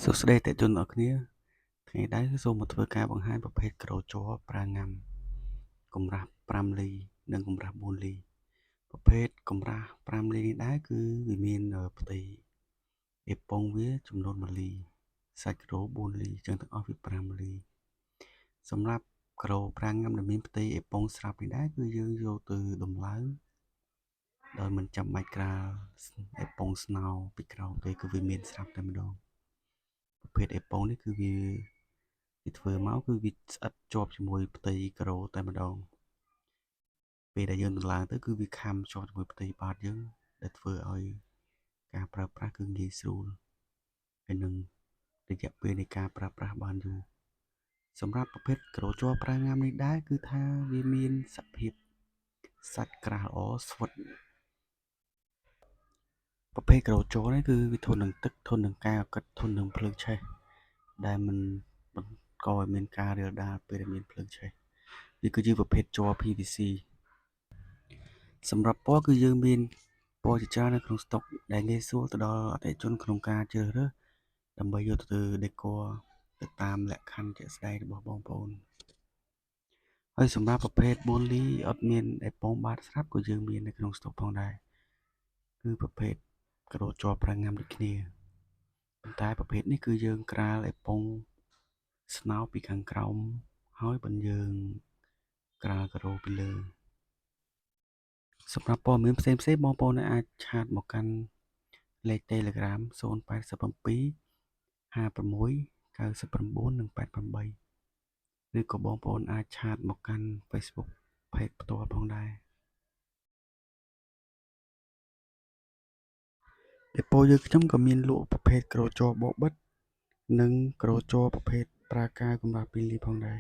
សួស្តីអតិថិជនទាំងអស់គ្នាថ្ងៃនេះសូមមកធ្វើការបង្ហាញប្រភេទក្រូជ័រប្រើងាំកម្រាស់5លីនិងកម្រាស់4លីប្រភេទកម្រាស់5លីនេះដែរគឺវាមានផ្ទៃអេប៉ុងវាចំនួន1លីសាច់ក្រូ4លីចឹងទាំងអស់វា5លីសម្រាប់ក្រូប្រើងាំដែលមានផ្ទៃអេប៉ុងស្រាប់នេះដែរគឺយើងយកទៅដំឡើងដោយមិនចាំបាច់ក្រាលអេប៉ុងស្នោពីក្រោមទេគឺវាមានស្រាប់តែម្ដងប្រភេទអេប៉ុងនេះគឺវាធ្វើមកគឺវាស្អិតជាប់ជាមួយផ្ទៃក្រូតែម្ដងពេលដែលយើងដំឡើងទៅគឺវាខំជាប់ជាមួយផ្ទៃបាតយើងដែលធ្វើឲ្យការប្រើប្រាស់គឺងាយស្រួលហើយនឹងរយៈពេលនៃការប្រើប្រាស់បានយូរសម្រាប់ប្រភេទក្រូជ័រប្រើងាំនេះដែរគឺថាវាមានសភាពសាច់ក្រាស់ល្អស្វិតប្រភេទក្រូជ័រនេះគឺវាធន់នឹងទឹកធន់នឹងការកឹកធន់នឹងភ្លើងឆេះដែលមិនបង្កឲ្យមានការរាលដាលពេលដែលមានភ្លើងឆេះវាគឺជាប្រភេទជ័រ PVC សម្រាប់ពណ៌គឺយើងមានពណ៌ជាច្រើននៅក្នុងស្តុកដែលងាយស្រួលទៅដល់អតិថិជនក្នុងការជ្រើសរើសដើម្បីយកទៅ decor ទៅតាមលក្ខខណ្ឌជាក់ស្ដែងរបស់បងប្អូនហើយសម្រាប់ប្រភេទ4លីអត់មានអេប៉ុងបាតស្រាប់ក៏យើងមាននៅក្នុងស្តុកផងដែរគឺប្រភេទក្រូជ័រប្រើងាំដូចគ្នាប៉ុន្តែប្រភេទនេះគឺយើងក្រាលអេប៉ុងស្នោពីខាងក្រោមហើយបន្តយើងក្រាលក្រូពីលើសម្រាប់ព័ត៌មានផ្សេងៗបងប្អូនអាចឆាតមកកាន់លេខ Telegram 087 56 99 និង88ឬក៏បងប្អូនអាចឆាតមកកាន់ Facebook Page ផ្ទាល់ផងដែរដេប៉ូយើងខ្ញុំក៏មានលក់ប្រភេទក្រូជ័របបិទនិងក្រូជ័រប្រភេទប្រើកាវកម្រាស់2លីផងដែរ